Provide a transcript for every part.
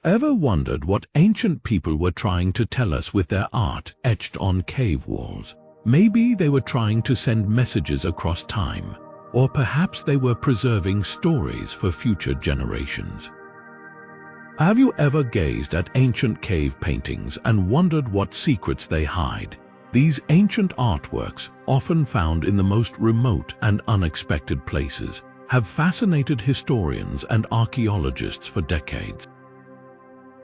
Ever wondered what ancient people were trying to tell us with their art etched on cave walls? Maybe they were trying to send messages across time, or perhaps they were preserving stories for future generations. Have you ever gazed at ancient cave paintings and wondered what secrets they hide? These ancient artworks, often found in the most remote and unexpected places, have fascinated historians and archaeologists for decades.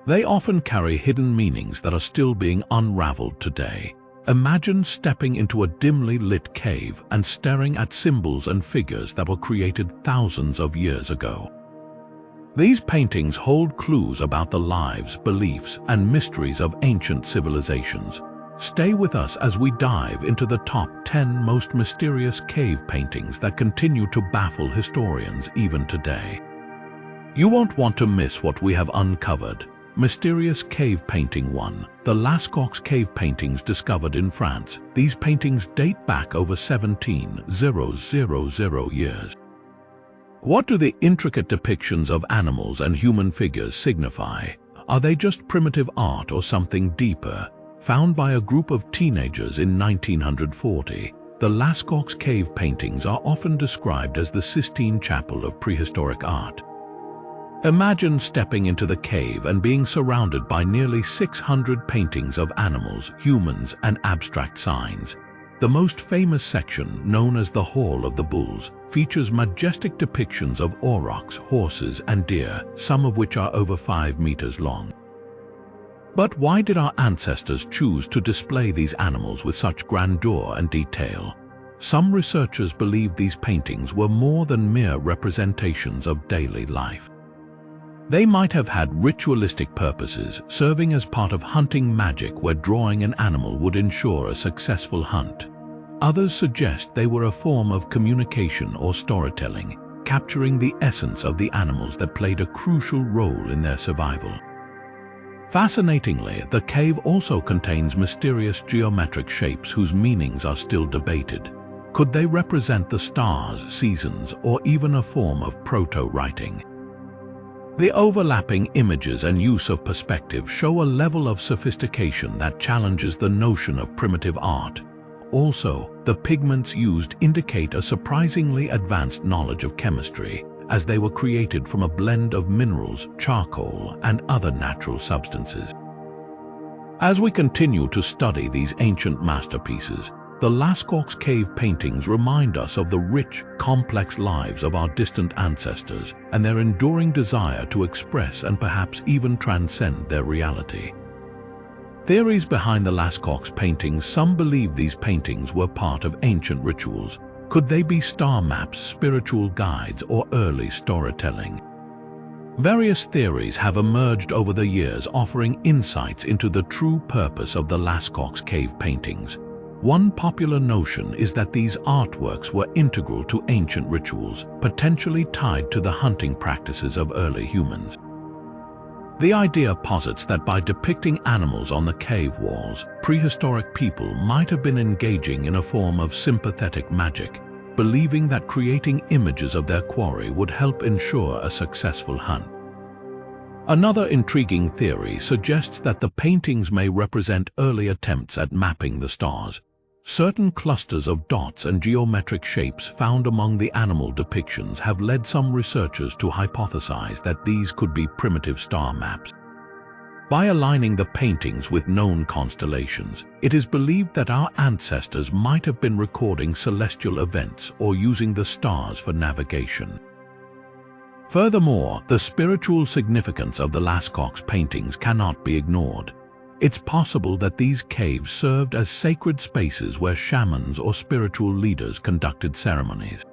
They often carry hidden meanings that are still being unraveled today. Imagine stepping into a dimly lit cave and staring at symbols and figures that were created thousands of years ago. These paintings hold clues about the lives, beliefs, and mysteries of ancient civilizations. Stay with us as we dive into the top 10 most mysterious cave paintings that continue to baffle historians even today. You won't want to miss what we have uncovered. Mysterious Cave Painting 1. The Lascaux Cave Paintings discovered in France. These paintings date back over 17,000 years. What do the intricate depictions of animals and human figures signify? Are they just primitive art or something deeper? Found by a group of teenagers in 1940, the Lascaux Cave Paintings are often described as the Sistine Chapel of prehistoric art. Imagine stepping into the cave and being surrounded by nearly 600 paintings of animals, humans, and abstract signs. The most famous section, known as the Hall of the Bulls, features majestic depictions of aurochs, horses, and deer, some of which are over 5 meters long. But why did our ancestors choose to display these animals with such grandeur and detail? Some researchers believe these paintings were more than mere representations of daily life. They might have had ritualistic purposes, serving as part of hunting magic where drawing an animal would ensure a successful hunt. Others suggest they were a form of communication or storytelling, capturing the essence of the animals that played a crucial role in their survival. Fascinatingly, the cave also contains mysterious geometric shapes whose meanings are still debated. Could they represent the stars, seasons, or even a form of proto-writing? The overlapping images and use of perspective show a level of sophistication that challenges the notion of primitive art. Also, the pigments used indicate a surprisingly advanced knowledge of chemistry, as they were created from a blend of minerals, charcoal, and other natural substances. As we continue to study these ancient masterpieces, the Lascaux Cave Paintings remind us of the rich, complex lives of our distant ancestors and their enduring desire to express and perhaps even transcend their reality. Theories behind the Lascaux paintings: some believe these paintings were part of ancient rituals. Could they be star maps, spiritual guides, or early storytelling? Various theories have emerged over the years, offering insights into the true purpose of the Lascaux Cave Paintings. One popular notion is that these artworks were integral to ancient rituals, potentially tied to the hunting practices of early humans. The idea posits that by depicting animals on the cave walls, prehistoric people might have been engaging in a form of sympathetic magic, believing that creating images of their quarry would help ensure a successful hunt. Another intriguing theory suggests that the paintings may represent early attempts at mapping the stars. Certain clusters of dots and geometric shapes found among the animal depictions have led some researchers to hypothesize that these could be primitive star maps. By aligning the paintings with known constellations, it is believed that our ancestors might have been recording celestial events or using the stars for navigation. Furthermore, the spiritual significance of the Lascaux paintings cannot be ignored. It's possible that these caves served as sacred spaces where shamans or spiritual leaders conducted ceremonies.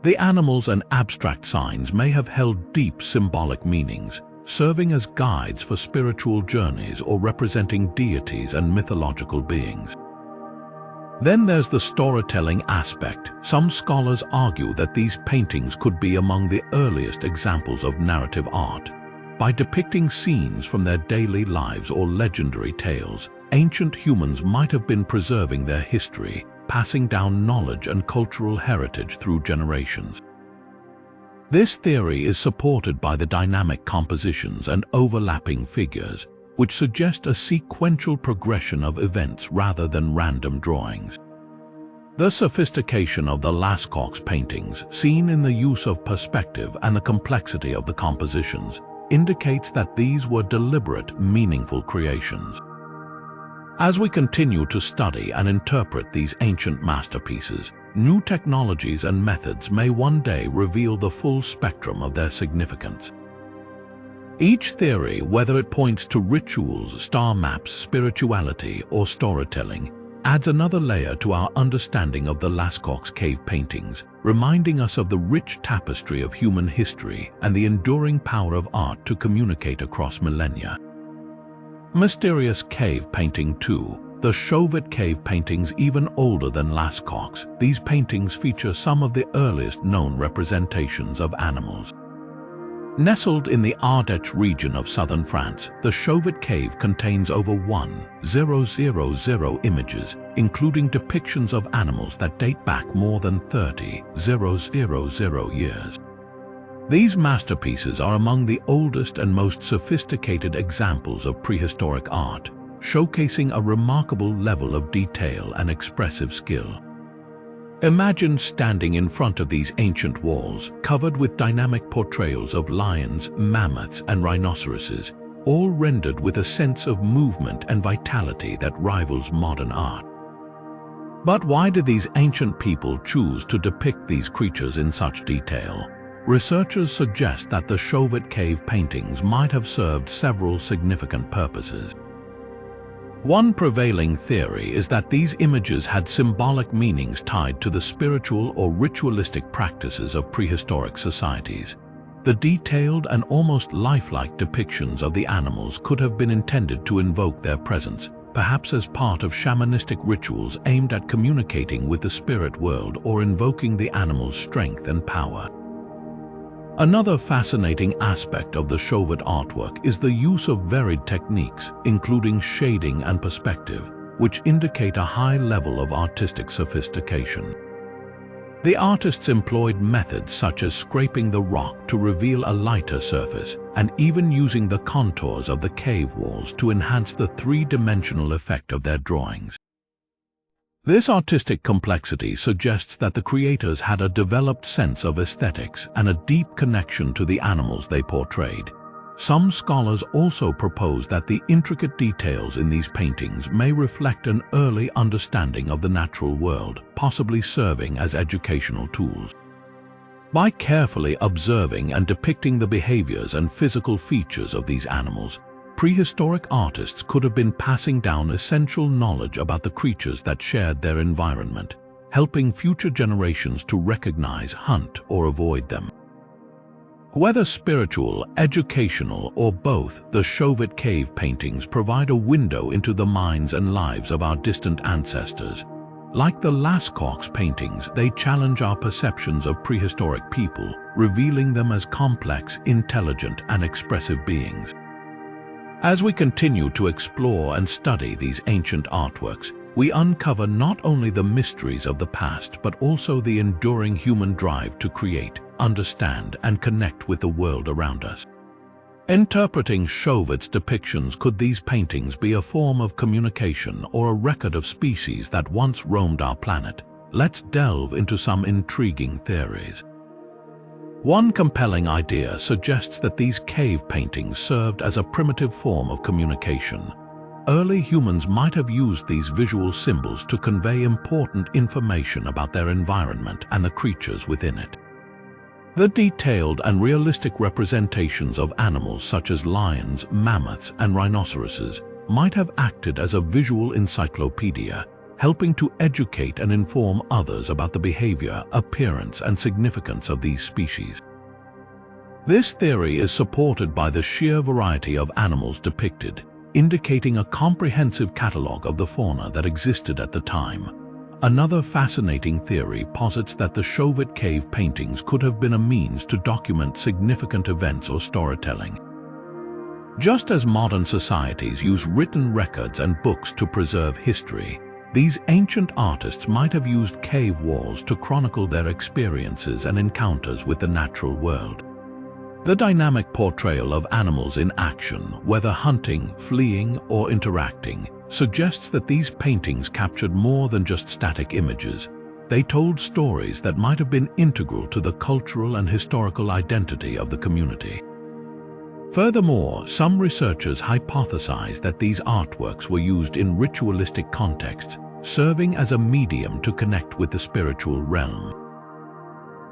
The animals and abstract signs may have held deep symbolic meanings, serving as guides for spiritual journeys or representing deities and mythological beings. Then there's the storytelling aspect. Some scholars argue that these paintings could be among the earliest examples of narrative art. By depicting scenes from their daily lives or legendary tales, ancient humans might have been preserving their history, passing down knowledge and cultural heritage through generations. This theory is supported by the dynamic compositions and overlapping figures, which suggest a sequential progression of events rather than random drawings. The sophistication of the Lascaux paintings, seen in the use of perspective and the complexity of the compositions, indicates that these were deliberate, meaningful creations. As we continue to study and interpret these ancient masterpieces, new technologies and methods may one day reveal the full spectrum of their significance. Each theory, whether it points to rituals, star maps, spirituality, or storytelling, adds another layer to our understanding of the Lascaux Cave Paintings, reminding us of the rich tapestry of human history and the enduring power of art to communicate across millennia. Mysterious Cave Painting 2. The Chauvet Cave Paintings, even older than Lascaux, these paintings feature some of the earliest known representations of animals. Nestled in the Ardèche region of southern France, the Chauvet Cave contains over 1,000 images, including depictions of animals that date back more than 30,000 years. These masterpieces are among the oldest and most sophisticated examples of prehistoric art, showcasing a remarkable level of detail and expressive skill. Imagine standing in front of these ancient walls, covered with dynamic portrayals of lions, mammoths, and rhinoceroses, all rendered with a sense of movement and vitality that rivals modern art. But why did these ancient people choose to depict these creatures in such detail? Researchers suggest that the Chauvet Cave Paintings might have served several significant purposes. One prevailing theory is that these images had symbolic meanings tied to the spiritual or ritualistic practices of prehistoric societies. The detailed and almost lifelike depictions of the animals could have been intended to invoke their presence, perhaps as part of shamanistic rituals aimed at communicating with the spirit world or invoking the animal's strength and power. Another fascinating aspect of the Chauvet artwork is the use of varied techniques, including shading and perspective, which indicate a high level of artistic sophistication. The artists employed methods such as scraping the rock to reveal a lighter surface, and even using the contours of the cave walls to enhance the three-dimensional effect of their drawings. This artistic complexity suggests that the creators had a developed sense of aesthetics and a deep connection to the animals they portrayed. Some scholars also propose that the intricate details in these paintings may reflect an early understanding of the natural world, possibly serving as educational tools. By carefully observing and depicting the behaviors and physical features of these animals, prehistoric artists could have been passing down essential knowledge about the creatures that shared their environment, helping future generations to recognize, hunt, or avoid them. Whether spiritual, educational, or both, the Chauvet Cave Paintings provide a window into the minds and lives of our distant ancestors. Like the Lascaux paintings, they challenge our perceptions of prehistoric people, revealing them as complex, intelligent, and expressive beings. As we continue to explore and study these ancient artworks, we uncover not only the mysteries of the past but also the enduring human drive to create, understand, and connect with the world around us. Interpreting Chauvet's depictions, could these paintings be a form of communication or a record of species that once roamed our planet? Let's delve into some intriguing theories. One compelling idea suggests that these cave paintings served as a primitive form of communication. Early humans might have used these visual symbols to convey important information about their environment and the creatures within it. The detailed and realistic representations of animals such as lions, mammoths, and rhinoceroses might have acted as a visual encyclopedia, helping to educate and inform others about the behavior, appearance, and significance of these species. This theory is supported by the sheer variety of animals depicted, indicating a comprehensive catalogue of the fauna that existed at the time. Another fascinating theory posits that the Chauvet Cave Paintings could have been a means to document significant events or storytelling. Just as modern societies use written records and books to preserve history, These ancient artists might have used cave walls to chronicle their experiences and encounters with the natural world. The dynamic portrayal of animals in action, whether hunting, fleeing, or interacting, suggests that these paintings captured more than just static images. They told stories that might have been integral to the cultural and historical identity of the community. Furthermore, some researchers hypothesize that these artworks were used in ritualistic contexts, serving as a medium to connect with the spiritual realm.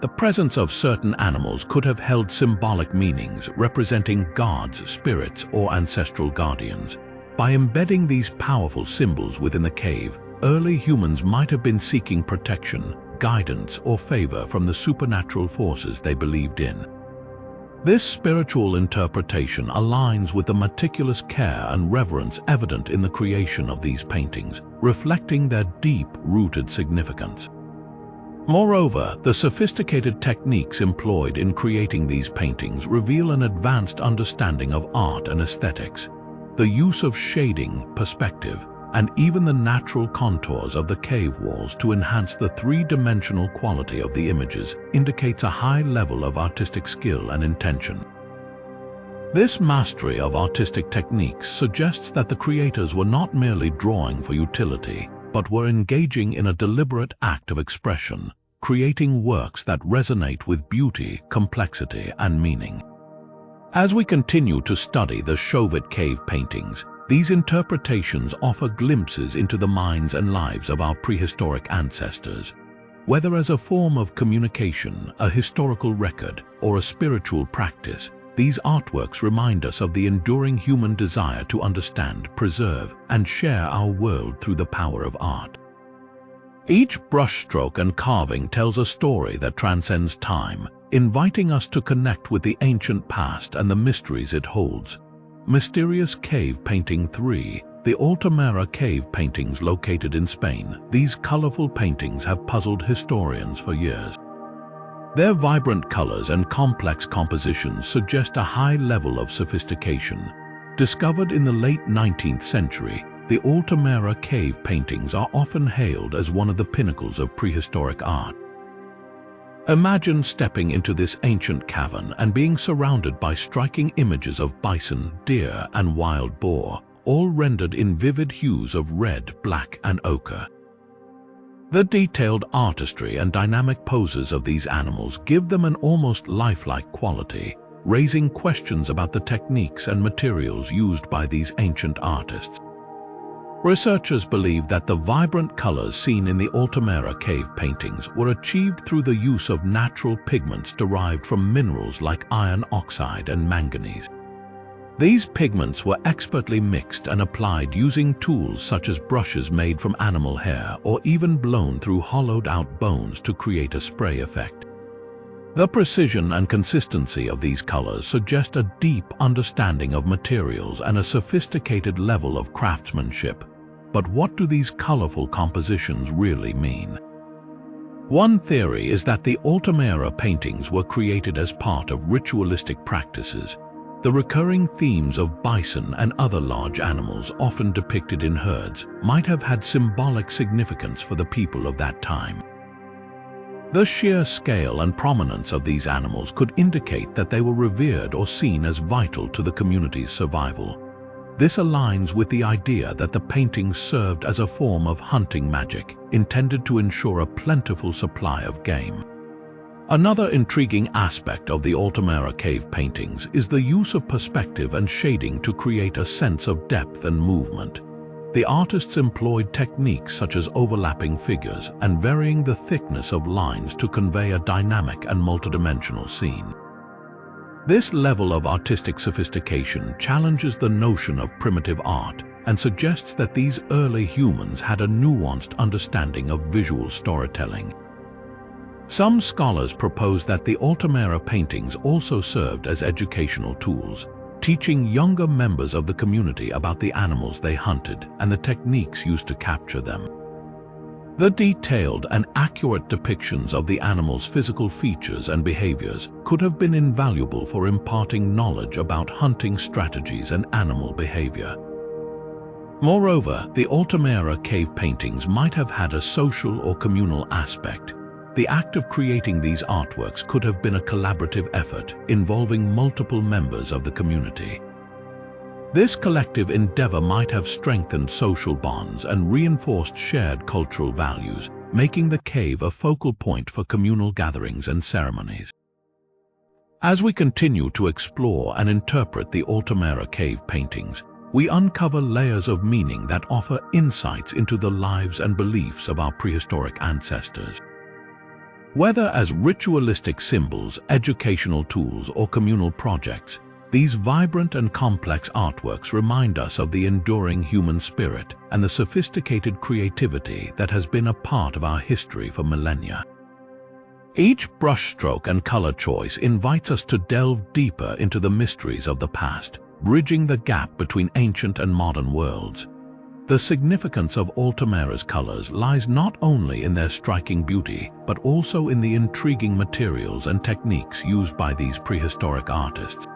The presence of certain animals could have held symbolic meanings representing gods, spirits, or ancestral guardians. By embedding these powerful symbols within the cave, early humans might have been seeking protection, guidance, or favor from the supernatural forces they believed in. This spiritual interpretation aligns with the meticulous care and reverence evident in the creation of these paintings, reflecting their deep-rooted significance. Moreover, the sophisticated techniques employed in creating these paintings reveal an advanced understanding of art and aesthetics. The use of shading, perspective, and even the natural contours of the cave walls to enhance the three-dimensional quality of the images indicates a high level of artistic skill and intention. This mastery of artistic techniques suggests that the creators were not merely drawing for utility, but were engaging in a deliberate act of expression, creating works that resonate with beauty, complexity, and meaning. As we continue to study the Chauvet Cave Paintings, these interpretations offer glimpses into the minds and lives of our prehistoric ancestors. Whether as a form of communication, a historical record, or a spiritual practice, these artworks remind us of the enduring human desire to understand, preserve, and share our world through the power of art. Each brushstroke and carving tells a story that transcends time, inviting us to connect with the ancient past and the mysteries it holds. Mysterious Cave Painting 3, the Altamira Cave Paintings located in Spain. These colorful paintings have puzzled historians for years. Their vibrant colors and complex compositions suggest a high level of sophistication. Discovered in the late 19th century, the Altamira Cave Paintings are often hailed as one of the pinnacles of prehistoric art. Imagine stepping into this ancient cavern and being surrounded by striking images of bison, deer, and wild boar, all rendered in vivid hues of red, black, and ochre. The detailed artistry and dynamic poses of these animals give them an almost lifelike quality, raising questions about the techniques and materials used by these ancient artists. Researchers believe that the vibrant colors seen in the Altamira Cave Paintings were achieved through the use of natural pigments derived from minerals like iron oxide and manganese. These pigments were expertly mixed and applied using tools such as brushes made from animal hair or even blown through hollowed-out bones to create a spray effect. The precision and consistency of these colors suggest a deep understanding of materials and a sophisticated level of craftsmanship. But what do these colorful compositions really mean? One theory is that the Altamira paintings were created as part of ritualistic practices. The recurring themes of bison and other large animals, often depicted in herds, might have had symbolic significance for the people of that time. The sheer scale and prominence of these animals could indicate that they were revered or seen as vital to the community's survival. This aligns with the idea that the paintings served as a form of hunting magic, intended to ensure a plentiful supply of game. Another intriguing aspect of the Altamira Cave Paintings is the use of perspective and shading to create a sense of depth and movement. The artists employed techniques such as overlapping figures and varying the thickness of lines to convey a dynamic and multidimensional scene. This level of artistic sophistication challenges the notion of primitive art and suggests that these early humans had a nuanced understanding of visual storytelling. Some scholars propose that the Altamira paintings also served as educational tools, teaching younger members of the community about the animals they hunted and the techniques used to capture them. The detailed and accurate depictions of the animals' physical features and behaviors could have been invaluable for imparting knowledge about hunting strategies and animal behavior. Moreover, the Altamira Cave Paintings might have had a social or communal aspect. The act of creating these artworks could have been a collaborative effort involving multiple members of the community. This collective endeavor might have strengthened social bonds and reinforced shared cultural values, making the cave a focal point for communal gatherings and ceremonies. As we continue to explore and interpret the Altamira Cave Paintings, we uncover layers of meaning that offer insights into the lives and beliefs of our prehistoric ancestors. Whether as ritualistic symbols, educational tools, or communal projects, these vibrant and complex artworks remind us of the enduring human spirit and the sophisticated creativity that has been a part of our history for millennia. Each brushstroke and color choice invites us to delve deeper into the mysteries of the past, bridging the gap between ancient and modern worlds. The significance of Altamira's colors lies not only in their striking beauty, but also in the intriguing materials and techniques used by these prehistoric artists.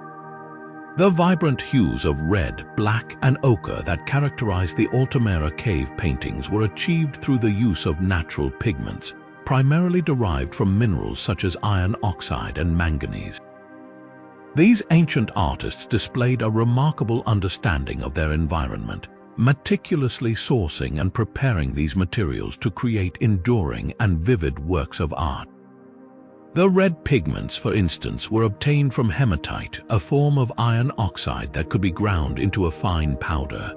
The vibrant hues of red, black, and ochre that characterize the Altamira Cave Paintings were achieved through the use of natural pigments, primarily derived from minerals such as iron oxide and manganese. These ancient artists displayed a remarkable understanding of their environment, meticulously sourcing and preparing these materials to create enduring and vivid works of art. The red pigments, for instance, were obtained from hematite, a form of iron oxide that could be ground into a fine powder.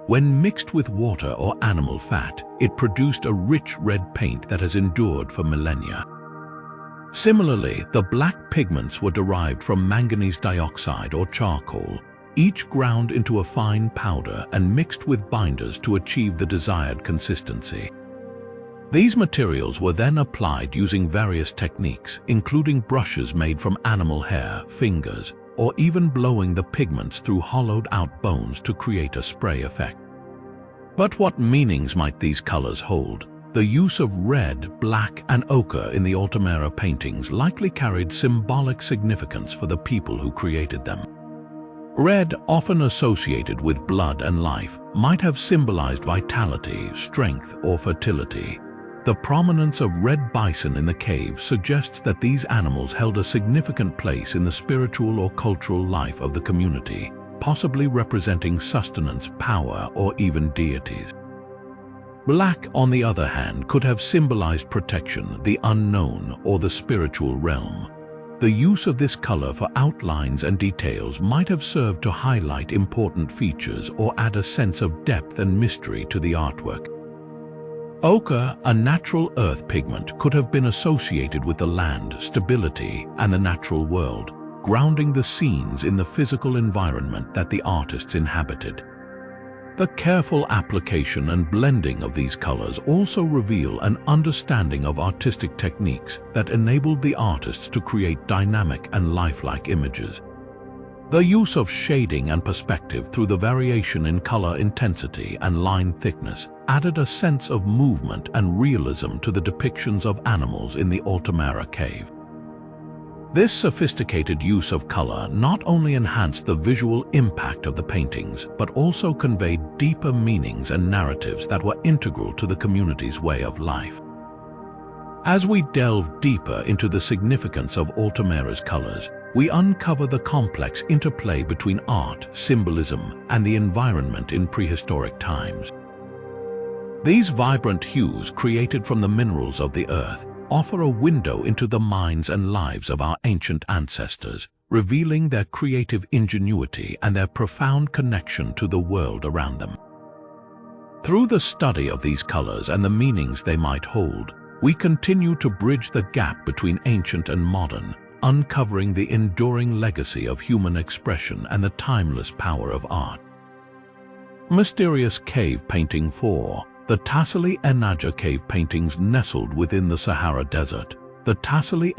When mixed with water or animal fat, it produced a rich red paint that has endured for millennia. Similarly, the black pigments were derived from manganese dioxide or charcoal, each ground into a fine powder and mixed with binders to achieve the desired consistency. These materials were then applied using various techniques, including brushes made from animal hair, fingers, or even blowing the pigments through hollowed-out bones to create a spray effect. But what meanings might these colors hold? The use of red, black, and ochre in the Altamira paintings likely carried symbolic significance for the people who created them. Red, often associated with blood and life, might have symbolized vitality, strength, or fertility. The prominence of red bison in the cave suggests that these animals held a significant place in the spiritual or cultural life of the community, possibly representing sustenance, power, or even deities. Black, on the other hand, could have symbolized protection, the unknown, or the spiritual realm. The use of this color for outlines and details might have served to highlight important features or add a sense of depth and mystery to the artwork. Ochre, a natural earth pigment, could have been associated with the land, stability, and the natural world, grounding the scenes in the physical environment that the artists inhabited. The careful application and blending of these colors also reveal an understanding of artistic techniques that enabled the artists to create dynamic and lifelike images. The use of shading and perspective through the variation in color intensity and line thickness added a sense of movement and realism to the depictions of animals in the Altamira Cave. This sophisticated use of color not only enhanced the visual impact of the paintings, but also conveyed deeper meanings and narratives that were integral to the community's way of life. As we delve deeper into the significance of Altamira's colors, we uncover the complex interplay between art, symbolism, and the environment in prehistoric times. These vibrant hues, created from the minerals of the earth, offer a window into the minds and lives of our ancient ancestors, revealing their creative ingenuity and their profound connection to the world around them. Through the study of these colors and the meanings they might hold, we continue to bridge the gap between ancient and modern, uncovering the enduring legacy of human expression and the timeless power of art. Mysterious Cave Painting 4. The Tassili Cave Paintings nestled within the Sahara Desert. The Tassili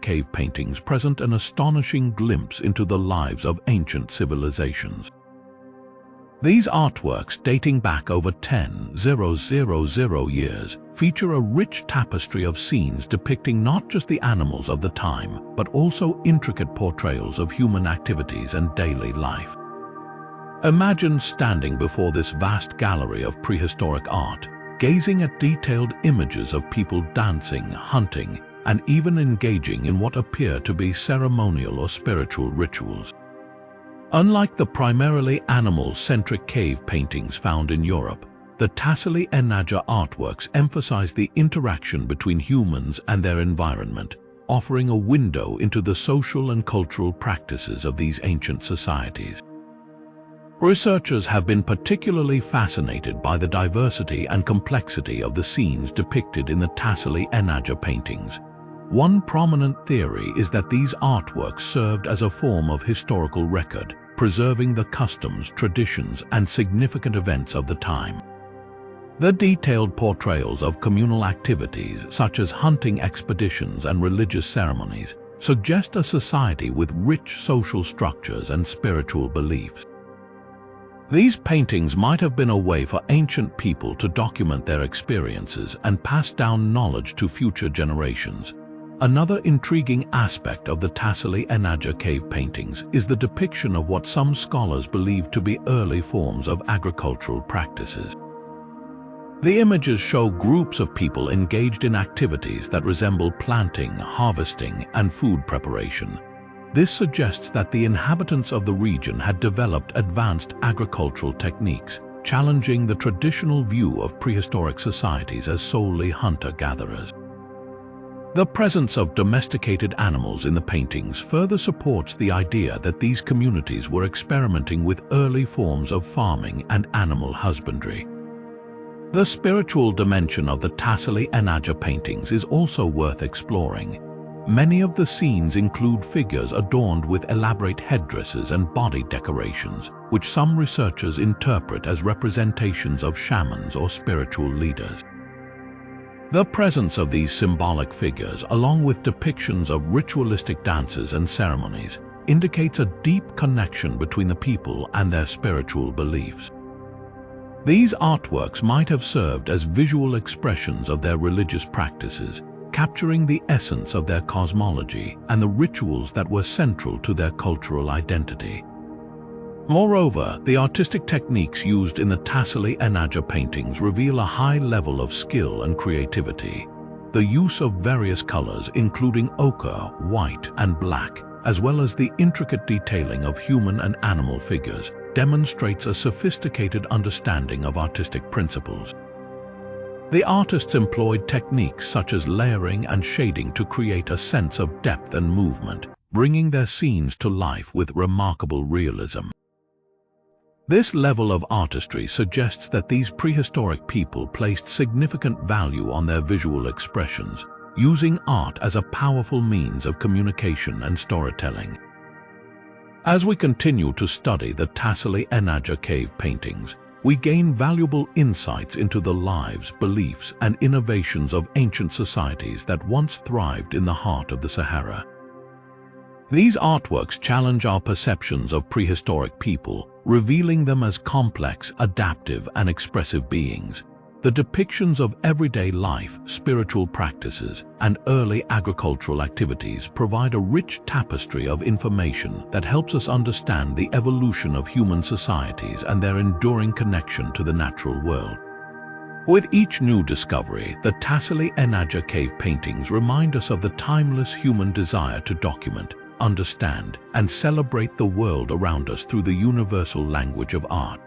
Cave Paintings present an astonishing glimpse into the lives of ancient civilizations. These artworks, dating back over 10,000 years, feature a rich tapestry of scenes depicting not just the animals of the time, but also intricate portrayals of human activities and daily life. Imagine standing before this vast gallery of prehistoric art, gazing at detailed images of people dancing, hunting, and even engaging in what appear to be ceremonial or spiritual rituals. Unlike the primarily animal-centric cave paintings found in Europe, the Tassili artworks emphasize the interaction between humans and their environment, offering a window into the social and cultural practices of these ancient societies. Researchers have been particularly fascinated by the diversity and complexity of the scenes depicted in the Tassili paintings. One prominent theory is that these artworks served as a form of historical record, preserving the customs, traditions, and significant events of the time. The detailed portrayals of communal activities, such as hunting expeditions and religious ceremonies, suggest a society with rich social structures and spiritual beliefs. These paintings might have been a way for ancient people to document their experiences and pass down knowledge to future generations. Another intriguing aspect of the Tassili cave paintings is the depiction of what some scholars believe to be early forms of agricultural practices. The images show groups of people engaged in activities that resemble planting, harvesting, and food preparation. This suggests that the inhabitants of the region had developed advanced agricultural techniques, challenging the traditional view of prehistoric societies as solely hunter-gatherers. The presence of domesticated animals in the paintings further supports the idea that these communities were experimenting with early forms of farming and animal husbandry. The spiritual dimension of the Tassili paintings is also worth exploring. Many of the scenes include figures adorned with elaborate headdresses and body decorations, which some researchers interpret as representations of shamans or spiritual leaders. The presence of these symbolic figures, along with depictions of ritualistic dances and ceremonies, indicates a deep connection between the people and their spiritual beliefs. These artworks might have served as visual expressions of their religious practices, capturing the essence of their cosmology and the rituals that were central to their cultural identity. Moreover, the artistic techniques used in the Tassili paintings reveal a high level of skill and creativity. The use of various colors, including ochre, white, and black, as well as the intricate detailing of human and animal figures, demonstrates a sophisticated understanding of artistic principles. The artists employed techniques such as layering and shading to create a sense of depth and movement, bringing their scenes to life with remarkable realism. This level of artistry suggests that these prehistoric people placed significant value on their visual expressions, using art as a powerful means of communication and storytelling. As we continue to study the Tassili cave paintings, we gain valuable insights into the lives, beliefs, and innovations of ancient societies that once thrived in the heart of the Sahara. These artworks challenge our perceptions of prehistoric people, revealing them as complex, adaptive, and expressive beings. The depictions of everyday life, spiritual practices, and early agricultural activities provide a rich tapestry of information that helps us understand the evolution of human societies and their enduring connection to the natural world. With each new discovery, the Tassili cave paintings remind us of the timeless human desire to document, understand, and celebrate the world around us through the universal language of art.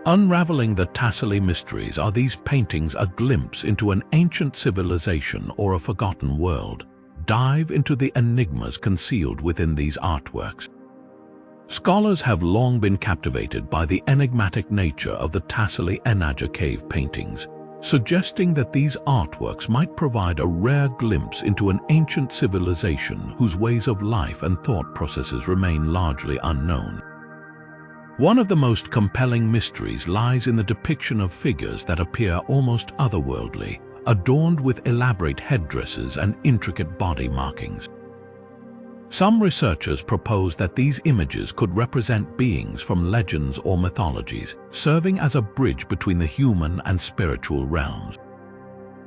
Unraveling the Tassili mysteries, are these paintings a glimpse into an ancient civilization or a forgotten world? Dive into the enigmas concealed within these artworks. Scholars have long been captivated by the enigmatic nature of the Tassili cave paintings, suggesting that these artworks might provide a rare glimpse into an ancient civilization whose ways of life and thought processes remain largely unknown. One of the most compelling mysteries lies in the depiction of figures that appear almost otherworldly, adorned with elaborate headdresses and intricate body markings. Some researchers propose that these images could represent beings from legends or mythologies, serving as a bridge between the human and spiritual realms.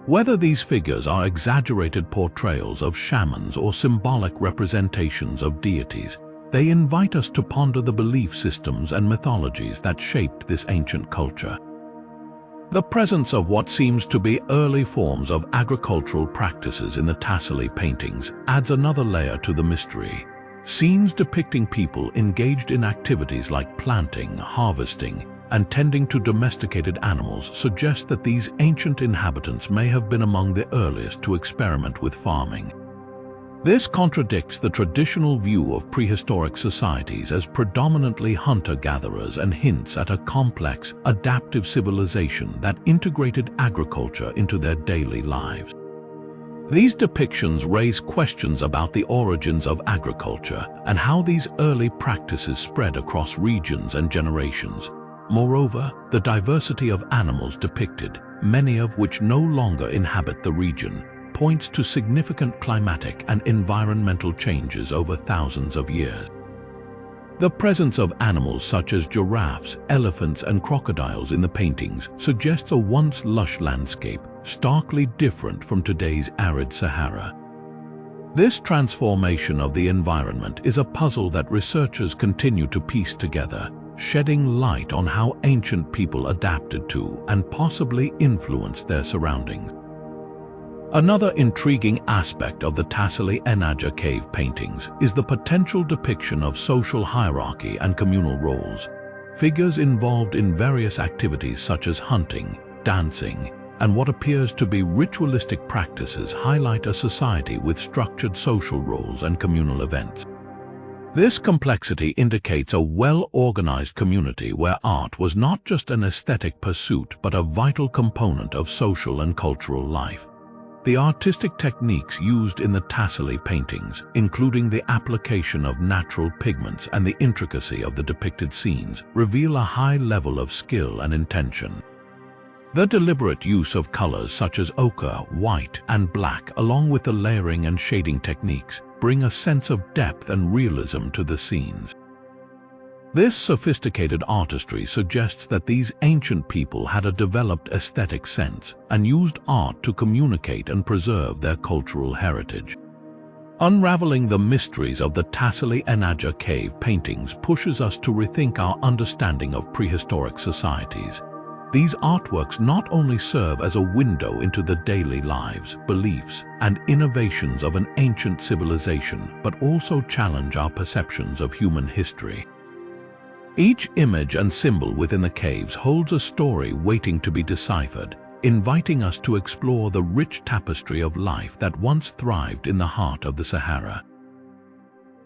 Whether these figures are exaggerated portrayals of shamans or symbolic representations of deities, They invite us to ponder the belief systems and mythologies that shaped this ancient culture. The presence of what seems to be early forms of agricultural practices in the Tassili paintings adds another layer to the mystery. Scenes depicting people engaged in activities like planting, harvesting, and tending to domesticated animals suggest that these ancient inhabitants may have been among the earliest to experiment with farming. This contradicts the traditional view of prehistoric societies as predominantly hunter-gatherers and hints at a complex, adaptive civilization that integrated agriculture into their daily lives. These depictions raise questions about the origins of agriculture and how these early practices spread across regions and generations. Moreover, the diversity of animals depicted, many of which no longer inhabit the region, points to significant climatic and environmental changes over thousands of years. The presence of animals such as giraffes, elephants, and crocodiles in the paintings suggests a once lush landscape, starkly different from today's arid Sahara. This transformation of the environment is a puzzle that researchers continue to piece together, shedding light on how ancient people adapted to and possibly influenced their surroundings. Another intriguing aspect of the Tassili Cave paintings is the potential depiction of social hierarchy and communal roles. Figures involved in various activities such as hunting, dancing, and what appears to be ritualistic practices highlight a society with structured social roles and communal events. This complexity indicates a well-organized community where art was not just an aesthetic pursuit but a vital component of social and cultural life. The artistic techniques used in the Tassili paintings, including the application of natural pigments and the intricacy of the depicted scenes, reveal a high level of skill and intention. The deliberate use of colors such as ochre, white, and black, along with the layering and shading techniques, bring a sense of depth and realism to the scenes. This sophisticated artistry suggests that these ancient people had a developed aesthetic sense and used art to communicate and preserve their cultural heritage. Unraveling the mysteries of the Tassili Cave paintings pushes us to rethink our understanding of prehistoric societies. These artworks not only serve as a window into the daily lives, beliefs, and innovations of an ancient civilization, but also challenge our perceptions of human history. Each image and symbol within the caves holds a story waiting to be deciphered, inviting us to explore the rich tapestry of life that once thrived in the heart of the Sahara.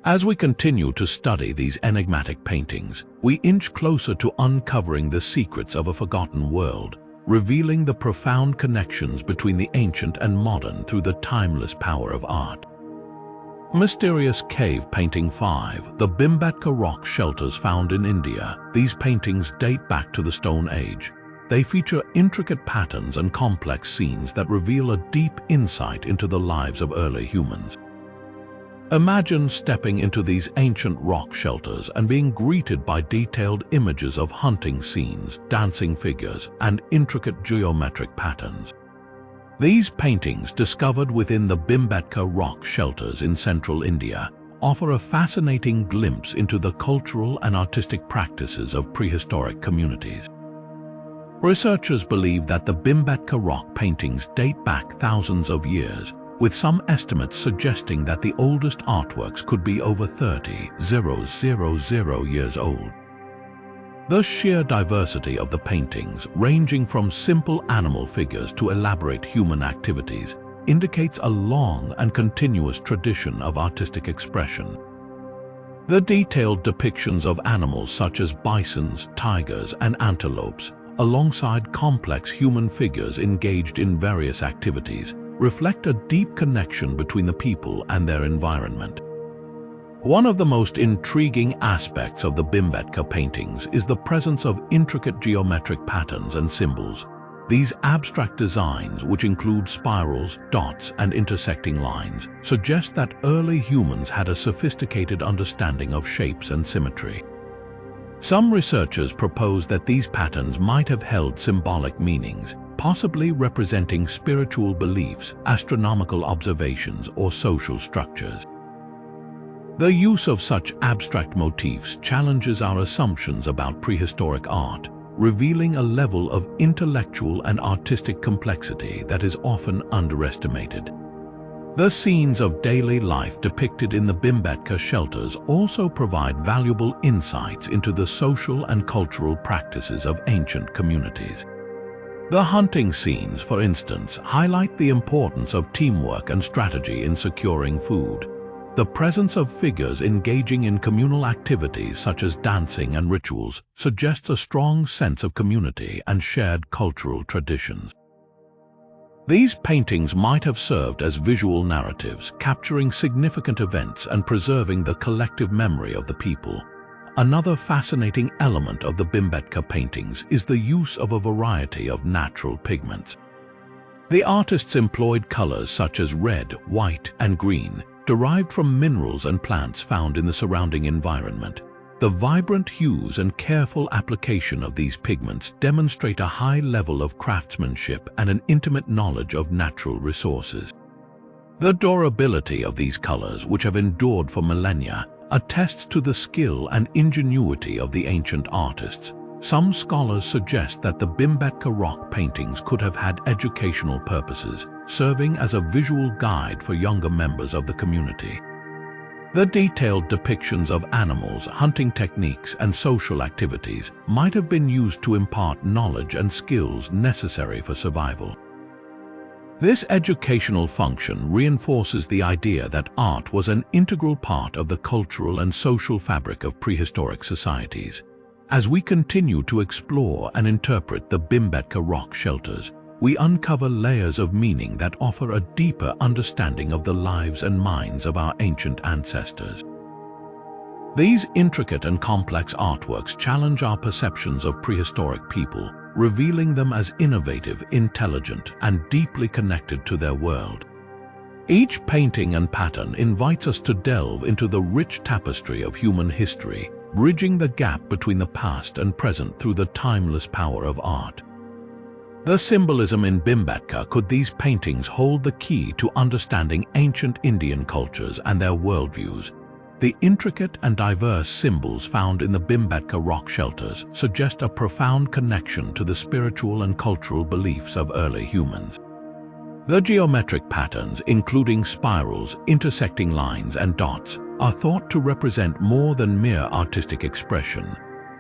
As we continue to study these enigmatic paintings, we inch closer to uncovering the secrets of a forgotten world, revealing the profound connections between the ancient and modern through the timeless power of art. Mysterious Cave Painting 5, the Bhimbetka rock shelters found in India. These paintings date back to the Stone Age. They feature intricate patterns and complex scenes that reveal a deep insight into the lives of early humans. Imagine stepping into these ancient rock shelters and being greeted by detailed images of hunting scenes, dancing figures, and intricate geometric patterns. These paintings, discovered within the Bhimbetka rock shelters in central India, offer a fascinating glimpse into the cultural and artistic practices of prehistoric communities. Researchers believe that the Bhimbetka rock paintings date back thousands of years, with some estimates suggesting that the oldest artworks could be over 30,000 years old. The sheer diversity of the paintings, ranging from simple animal figures to elaborate human activities, indicates a long and continuous tradition of artistic expression. The detailed depictions of animals such as bisons, tigers, and antelopes, alongside complex human figures engaged in various activities, reflect a deep connection between the people and their environment. One of the most intriguing aspects of the Bhimbetka paintings is the presence of intricate geometric patterns and symbols. These abstract designs, which include spirals, dots, and intersecting lines, suggest that early humans had a sophisticated understanding of shapes and symmetry. Some researchers propose that these patterns might have held symbolic meanings, possibly representing spiritual beliefs, astronomical observations, or social structures. The use of such abstract motifs challenges our assumptions about prehistoric art, revealing a level of intellectual and artistic complexity that is often underestimated. The scenes of daily life depicted in the Bhimbetka shelters also provide valuable insights into the social and cultural practices of ancient communities. The hunting scenes, for instance, highlight the importance of teamwork and strategy in securing food. The presence of figures engaging in communal activities such as dancing and rituals suggests a strong sense of community and shared cultural traditions. These paintings might have served as visual narratives, capturing significant events and preserving the collective memory of the people. Another fascinating element of the Bhimbetka paintings is the use of a variety of natural pigments. The artists employed colors such as red, white, and green, derived from minerals and plants found in the surrounding environment. The vibrant hues and careful application of these pigments demonstrate a high level of craftsmanship and an intimate knowledge of natural resources. The durability of these colors, which have endured for millennia, attests to the skill and ingenuity of the ancient artists. Some scholars suggest that the Bhimbetka rock paintings could have had educational purposes, serving as a visual guide for younger members of the community. The detailed depictions of animals, hunting techniques, and social activities might have been used to impart knowledge and skills necessary for survival. This educational function reinforces the idea that art was an integral part of the cultural and social fabric of prehistoric societies. As we continue to explore and interpret the Bhimbetka rock shelters, we uncover layers of meaning that offer a deeper understanding of the lives and minds of our ancient ancestors. These intricate and complex artworks challenge our perceptions of prehistoric people, revealing them as innovative, intelligent, and deeply connected to their world. Each painting and pattern invites us to delve into the rich tapestry of human history, bridging the gap between the past and present through the timeless power of art. The symbolism in Bhimbetka. Could these paintings hold the key to understanding ancient Indian cultures and their worldviews? The intricate and diverse symbols found in the Bhimbetka rock shelters suggest a profound connection to the spiritual and cultural beliefs of early humans. The geometric patterns, including spirals, intersecting lines, and dots, are thought to represent more than mere artistic expression.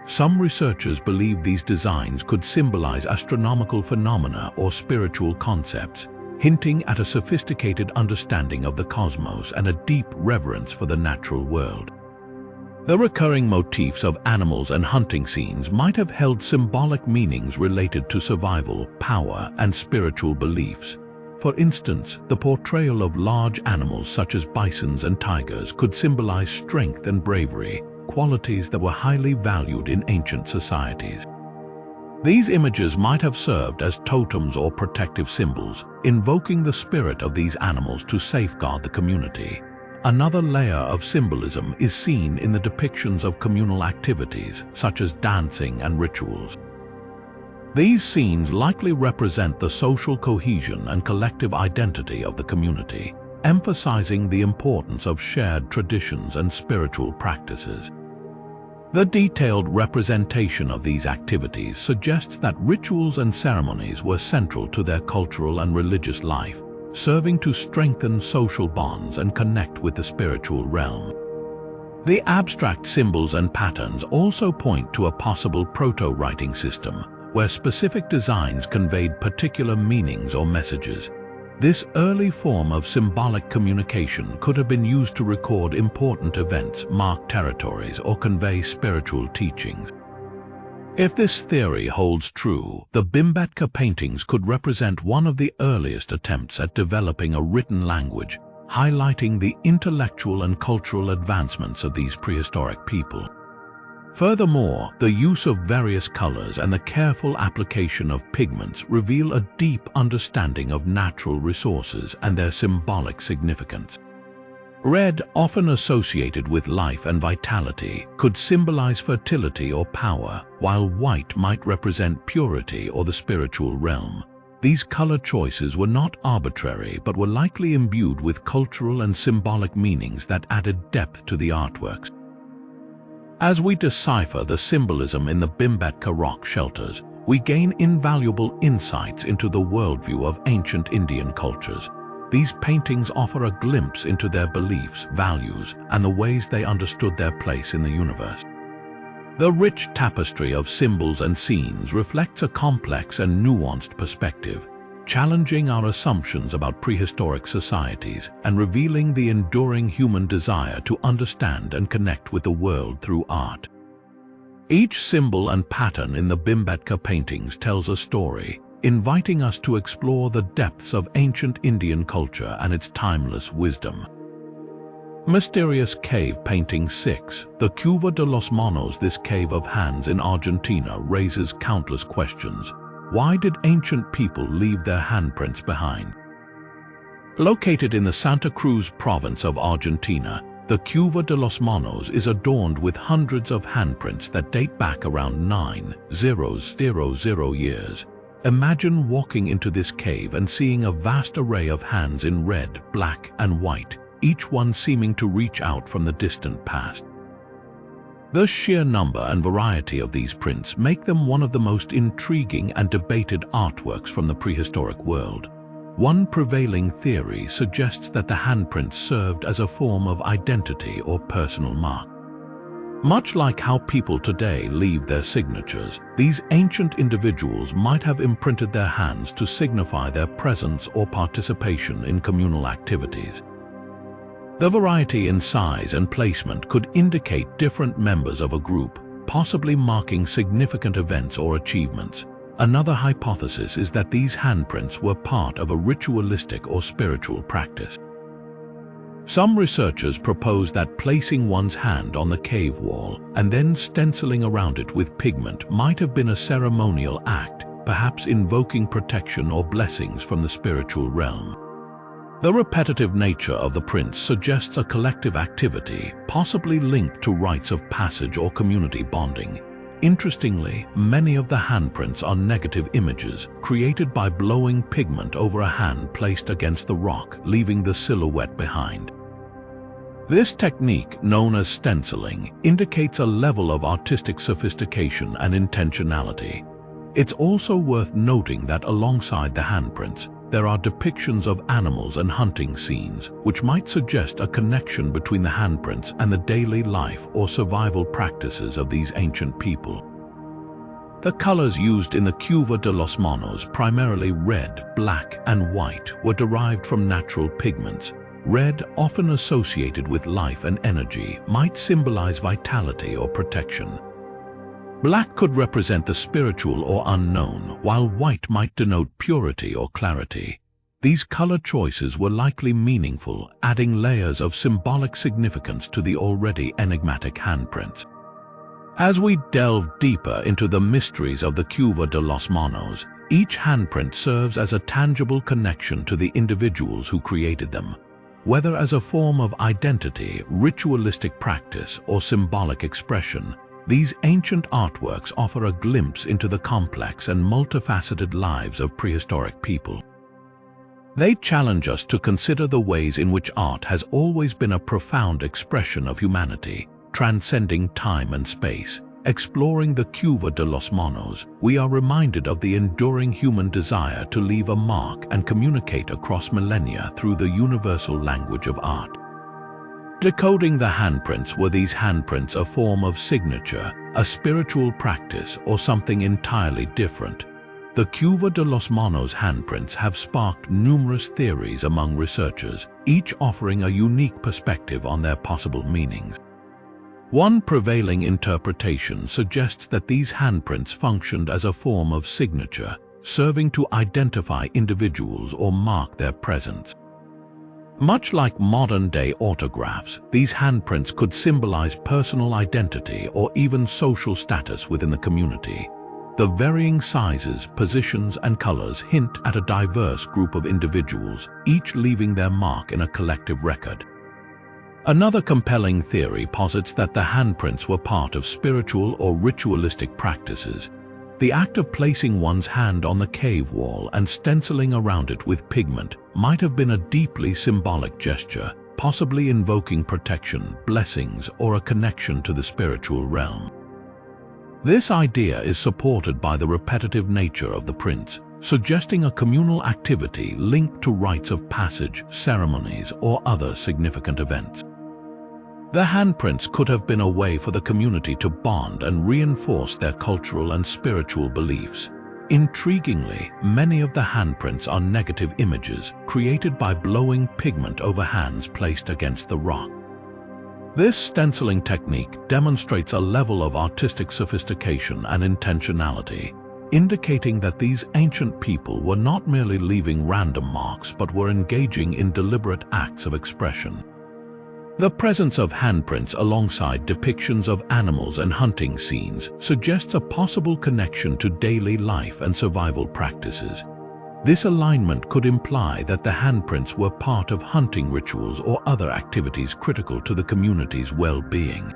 Some researchers believe these designs could symbolize astronomical phenomena or spiritual concepts, hinting at a sophisticated understanding of the cosmos and a deep reverence for the natural world. The recurring motifs of animals and hunting scenes might have held symbolic meanings related to survival, power, and spiritual beliefs. For instance, the portrayal of large animals such as bisons and tigers could symbolize strength and bravery, qualities that were highly valued in ancient societies. These images might have served as totems or protective symbols, invoking the spirit of these animals to safeguard the community. Another layer of symbolism is seen in the depictions of communal activities, such as dancing and rituals. These scenes likely represent the social cohesion and collective identity of the community, emphasizing the importance of shared traditions and spiritual practices. The detailed representation of these activities suggests that rituals and ceremonies were central to their cultural and religious life, serving to strengthen social bonds and connect with the spiritual realm. The abstract symbols and patterns also point to a possible proto-writing system, where specific designs conveyed particular meanings or messages. This early form of symbolic communication could have been used to record important events, mark territories, or convey spiritual teachings. If this theory holds true, the Bhimbetka paintings could represent one of the earliest attempts at developing a written language, highlighting the intellectual and cultural advancements of these prehistoric people. Furthermore, the use of various colors and the careful application of pigments reveal a deep understanding of natural resources and their symbolic significance. Red, often associated with life and vitality, could symbolize fertility or power, while white might represent purity or the spiritual realm. These color choices were not arbitrary but were likely imbued with cultural and symbolic meanings that added depth to the artworks. As we decipher the symbolism in the Bhimbetka rock shelters, we gain invaluable insights into the worldview of ancient Indian cultures. These paintings offer a glimpse into their beliefs, values, and the ways they understood their place in the universe. The rich tapestry of symbols and scenes reflects a complex and nuanced perspective, challenging our assumptions about prehistoric societies and revealing the enduring human desire to understand and connect with the world through art. Each symbol and pattern in the Bhimbetka paintings tells a story, inviting us to explore the depths of ancient Indian culture and its timeless wisdom. Mysterious Cave Painting 6, the Cueva de los Manos. This cave of hands in Argentina raises countless questions. Why did ancient people leave their handprints behind? Located in the Santa Cruz province of Argentina, the Cueva de los Manos is adorned with hundreds of handprints that date back around 9,000 years. Imagine walking into this cave and seeing a vast array of hands in red, black, and white, each one seeming to reach out from the distant past. The sheer number and variety of these prints make them one of the most intriguing and debated artworks from the prehistoric world. One prevailing theory suggests that the handprints served as a form of identity or personal mark. Much like how people today leave their signatures, these ancient individuals might have imprinted their hands to signify their presence or participation in communal activities. The variety in size and placement could indicate different members of a group, possibly marking significant events or achievements. Another hypothesis is that these handprints were part of a ritualistic or spiritual practice. Some researchers propose that placing one's hand on the cave wall and then stenciling around it with pigment might have been a ceremonial act, perhaps invoking protection or blessings from the spiritual realm. The repetitive nature of the prints suggests a collective activity, possibly linked to rites of passage or community bonding. Interestingly, many of the handprints are negative images created by blowing pigment over a hand placed against the rock, leaving the silhouette behind. This technique, known as stenciling, indicates a level of artistic sophistication and intentionality. It's also worth noting that alongside the handprints, there are depictions of animals and hunting scenes, which might suggest a connection between the handprints and the daily life or survival practices of these ancient people. The colors used in the Cueva de los Manos, primarily red, black, and white, were derived from natural pigments. Red, often associated with life and energy, might symbolize vitality or protection. Black could represent the spiritual or unknown, while white might denote purity or clarity. These color choices were likely meaningful, adding layers of symbolic significance to the already enigmatic handprints. As we delve deeper into the mysteries of the Cueva de los Manos, each handprint serves as a tangible connection to the individuals who created them. Whether as a form of identity, ritualistic practice, or symbolic expression, these ancient artworks offer a glimpse into the complex and multifaceted lives of prehistoric people. They challenge us to consider the ways in which art has always been a profound expression of humanity, transcending time and space. Exploring the Cueva de los Manos, we are reminded of the enduring human desire to leave a mark and communicate across millennia through the universal language of art. Decoding the handprints. Were these handprints a form of signature, a spiritual practice, or something entirely different? The Cueva de los Manos handprints have sparked numerous theories among researchers, each offering a unique perspective on their possible meanings. One prevailing interpretation suggests that these handprints functioned as a form of signature, serving to identify individuals or mark their presence. Much like modern-day autographs, these handprints could symbolize personal identity or even social status within the community. The varying sizes, positions, and colors hint at a diverse group of individuals, each leaving their mark in a collective record. Another compelling theory posits that the handprints were part of spiritual or ritualistic practices. The act of placing one's hand on the cave wall and stenciling around it with pigment might have been a deeply symbolic gesture, possibly invoking protection, blessings, or a connection to the spiritual realm. This idea is supported by the repetitive nature of the prints, suggesting a communal activity linked to rites of passage, ceremonies, or other significant events. The handprints could have been a way for the community to bond and reinforce their cultural and spiritual beliefs. Intriguingly, many of the handprints are negative images created by blowing pigment over hands placed against the rock. This stenciling technique demonstrates a level of artistic sophistication and intentionality, indicating that these ancient people were not merely leaving random marks but were engaging in deliberate acts of expression. The presence of handprints alongside depictions of animals and hunting scenes suggests a possible connection to daily life and survival practices. This alignment could imply that the handprints were part of hunting rituals or other activities critical to the community's well-being.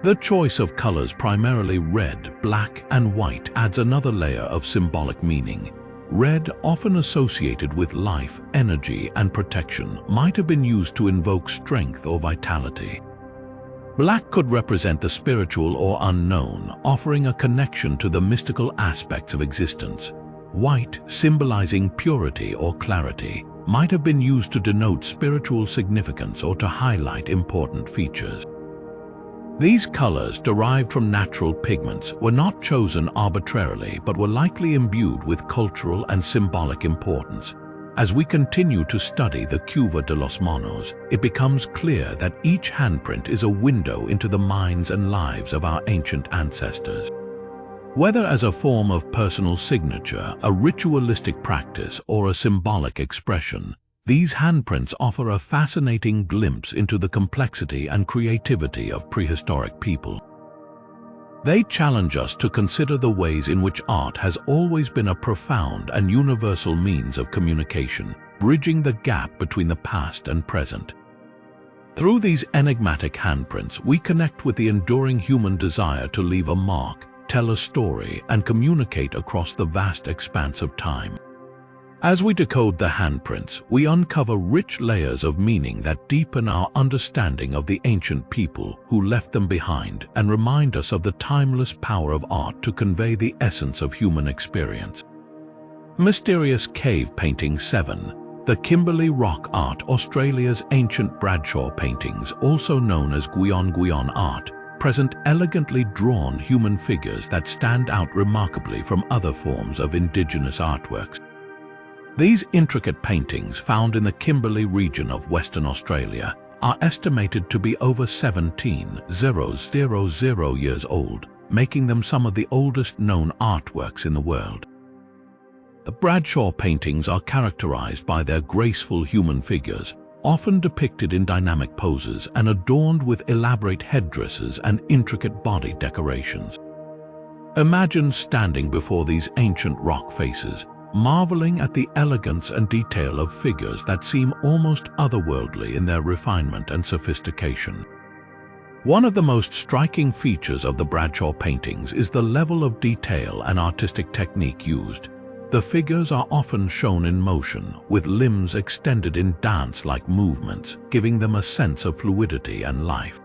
The choice of colors, primarily red, black, and white, adds another layer of symbolic meaning. Red, often associated with life, energy, and protection, might have been used to invoke strength or vitality. Black could represent the spiritual or unknown, offering a connection to the mystical aspects of existence. White, symbolizing purity or clarity, might have been used to denote spiritual significance or to highlight important features. These colors, derived from natural pigments, were not chosen arbitrarily but were likely imbued with cultural and symbolic importance. As we continue to study the Cueva de los Manos, it becomes clear that each handprint is a window into the minds and lives of our ancient ancestors. Whether as a form of personal signature, a ritualistic practice, or a symbolic expression, these handprints offer a fascinating glimpse into the complexity and creativity of prehistoric people. They challenge us to consider the ways in which art has always been a profound and universal means of communication, bridging the gap between the past and present. Through these enigmatic handprints, we connect with the enduring human desire to leave a mark, tell a story, and communicate across the vast expanse of time. As we decode the handprints, we uncover rich layers of meaning that deepen our understanding of the ancient people who left them behind and remind us of the timeless power of art to convey the essence of human experience. Mysterious Cave Painting 7. The Kimberley Rock Art, Australia's ancient Bradshaw paintings, also known as Guion art, present elegantly drawn human figures that stand out remarkably from other forms of indigenous artworks. These intricate paintings, found in the Kimberley region of Western Australia, are estimated to be over 17,000 years old, making them some of the oldest known artworks in the world. The Bradshaw paintings are characterized by their graceful human figures, often depicted in dynamic poses and adorned with elaborate headdresses and intricate body decorations. Imagine standing before these ancient rock faces, marveling at the elegance and detail of figures that seem almost otherworldly in their refinement and sophistication. One of the most striking features of the Bradshaw paintings is the level of detail and artistic technique used. The figures are often shown in motion, with limbs extended in dance-like movements, giving them a sense of fluidity and life.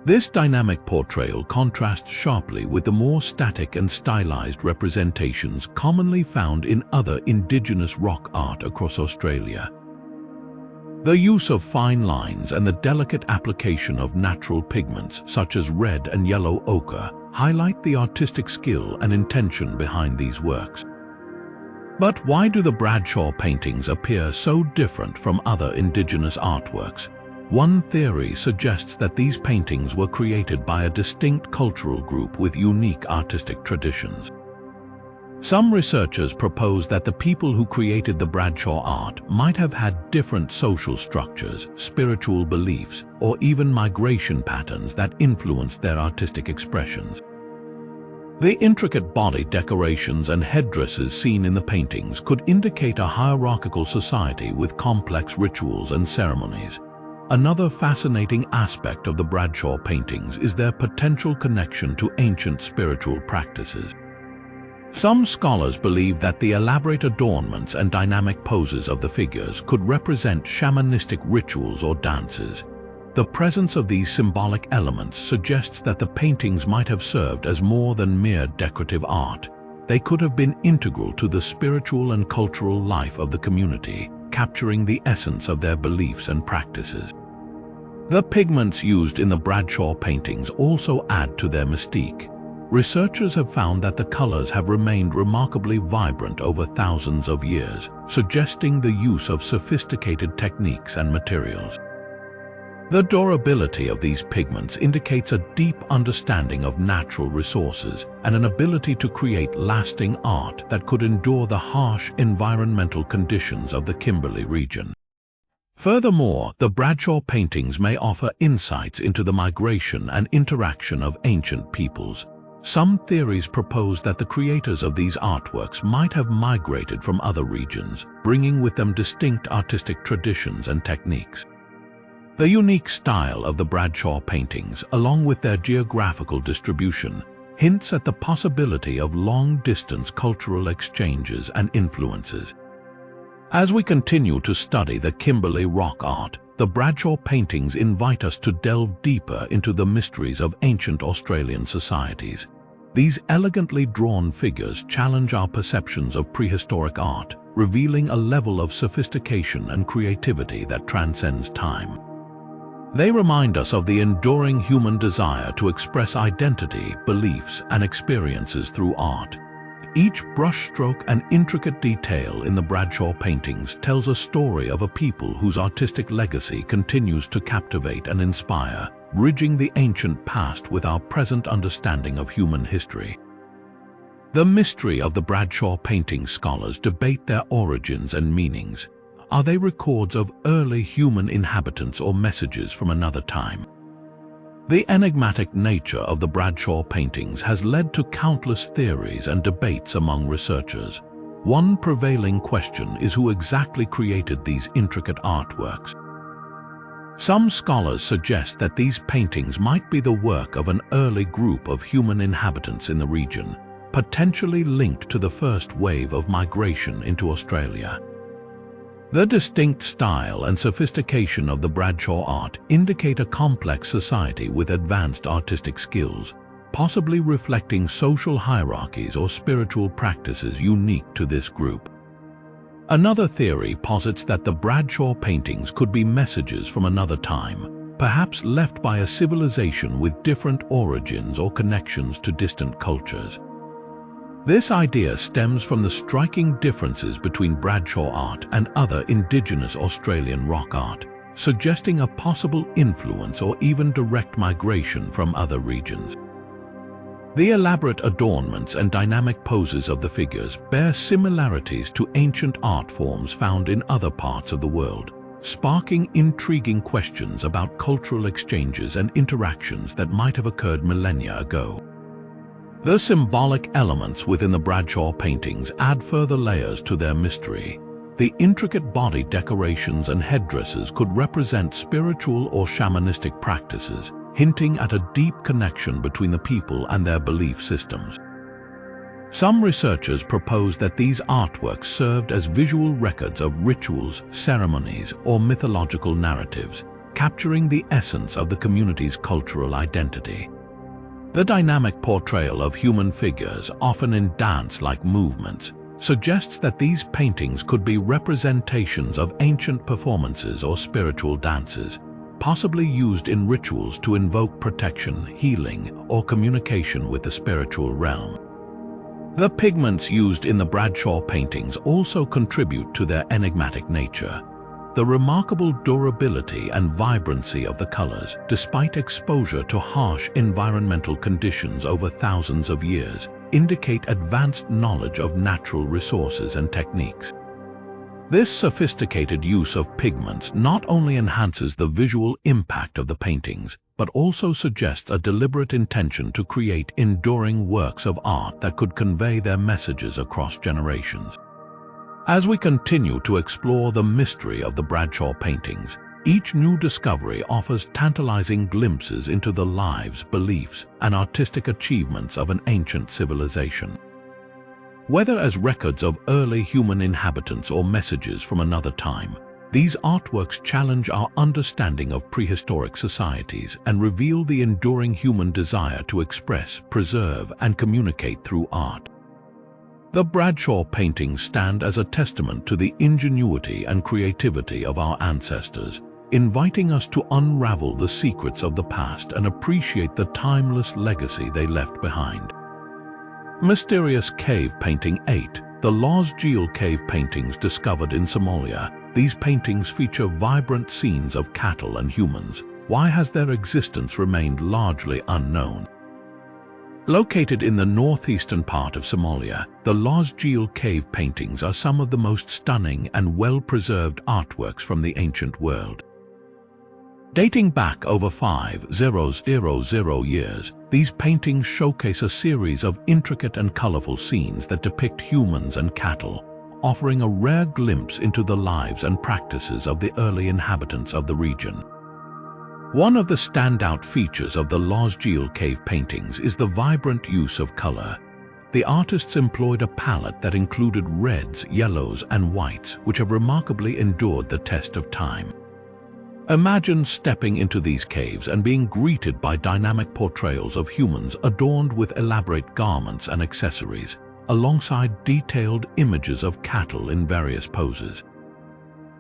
This dynamic portrayal contrasts sharply with the more static and stylized representations commonly found in other indigenous rock art across Australia. The use of fine lines and the delicate application of natural pigments such as red and yellow ochre highlight the artistic skill and intention behind these works. But why do the Bradshaw paintings appear so different from other indigenous artworks? One theory suggests that these paintings were created by a distinct cultural group with unique artistic traditions. Some researchers propose that the people who created the Bradshaw art might have had different social structures, spiritual beliefs, or even migration patterns that influenced their artistic expressions. The intricate body decorations and headdresses seen in the paintings could indicate a hierarchical society with complex rituals and ceremonies. Another fascinating aspect of the Bradshaw paintings is their potential connection to ancient spiritual practices. Some scholars believe that the elaborate adornments and dynamic poses of the figures could represent shamanistic rituals or dances. The presence of these symbolic elements suggests that the paintings might have served as more than mere decorative art. They could have been integral to the spiritual and cultural life of the community, capturing the essence of their beliefs and practices. The pigments used in the Bradshaw paintings also add to their mystique. Researchers have found that the colors have remained remarkably vibrant over thousands of years, suggesting the use of sophisticated techniques and materials. The durability of these pigments indicates a deep understanding of natural resources and an ability to create lasting art that could endure the harsh environmental conditions of the Kimberley region. Furthermore, the Bradshaw paintings may offer insights into the migration and interaction of ancient peoples. Some theories propose that the creators of these artworks might have migrated from other regions, bringing with them distinct artistic traditions and techniques. The unique style of the Bradshaw paintings, along with their geographical distribution, hints at the possibility of long-distance cultural exchanges and influences. As we continue to study the Kimberley rock art, the Bradshaw paintings invite us to delve deeper into the mysteries of ancient Australian societies. These elegantly drawn figures challenge our perceptions of prehistoric art, revealing a level of sophistication and creativity that transcends time. They remind us of the enduring human desire to express identity, beliefs, and experiences through art. Each brushstroke and intricate detail in the Bradshaw paintings tells a story of a people whose artistic legacy continues to captivate and inspire, bridging the ancient past with our present understanding of human history. The mystery of the Bradshaw painting scholars debate their origins and meanings. Are they records of early human inhabitants or messages from another time? The enigmatic nature of the Bradshaw paintings has led to countless theories and debates among researchers. One prevailing question is who exactly created these intricate artworks. Some scholars suggest that these paintings might be the work of an early group of human inhabitants in the region, potentially linked to the first wave of migration into Australia. The distinct style and sophistication of the Bradshaw art indicate a complex society with advanced artistic skills, possibly reflecting social hierarchies or spiritual practices unique to this group. Another theory posits that the Bradshaw paintings could be messages from another time, perhaps left by a civilization with different origins or connections to distant cultures. This idea stems from the striking differences between Bradshaw art and other indigenous Australian rock art, suggesting a possible influence or even direct migration from other regions. The elaborate adornments and dynamic poses of the figures bear similarities to ancient art forms found in other parts of the world, sparking intriguing questions about cultural exchanges and interactions that might have occurred millennia ago. The symbolic elements within the Bradshaw paintings add further layers to their mystery. The intricate body decorations and headdresses could represent spiritual or shamanistic practices, hinting at a deep connection between the people and their belief systems. Some researchers propose that these artworks served as visual records of rituals, ceremonies, or mythological narratives, capturing the essence of the community's cultural identity. The dynamic portrayal of human figures, often in dance-like movements, suggests that these paintings could be representations of ancient performances or spiritual dances, possibly used in rituals to invoke protection, healing, or communication with the spiritual realm. The pigments used in the Bradshaw paintings also contribute to their enigmatic nature. The remarkable durability and vibrancy of the colors, despite exposure to harsh environmental conditions over thousands of years, indicate advanced knowledge of natural resources and techniques. This sophisticated use of pigments not only enhances the visual impact of the paintings, but also suggests a deliberate intention to create enduring works of art that could convey their messages across generations. As we continue to explore the mystery of the Bradshaw paintings, each new discovery offers tantalizing glimpses into the lives, beliefs, and artistic achievements of an ancient civilization. Whether as records of early human inhabitants or messages from another time, these artworks challenge our understanding of prehistoric societies and reveal the enduring human desire to express, preserve, and communicate through art. The Bradshaw paintings stand as a testament to the ingenuity and creativity of our ancestors, inviting us to unravel the secrets of the past and appreciate the timeless legacy they left behind. Mysterious Cave Painting 8, the Lascaux Geel Cave Paintings discovered in Somalia. These paintings feature vibrant scenes of cattle and humans. Why has their existence remained largely unknown? Located in the northeastern part of Somalia, the Lascaux Geel Cave Paintings are some of the most stunning and well-preserved artworks from the ancient world. Dating back over 5,000 years, these paintings showcase a series of intricate and colorful scenes that depict humans and cattle, offering a rare glimpse into the lives and practices of the early inhabitants of the region. One of the standout features of the Lascaux Geel Cave Paintings is the vibrant use of color. The artists employed a palette that included reds, yellows, and whites, which have remarkably endured the test of time. Imagine stepping into these caves and being greeted by dynamic portrayals of humans adorned with elaborate garments and accessories, alongside detailed images of cattle in various poses.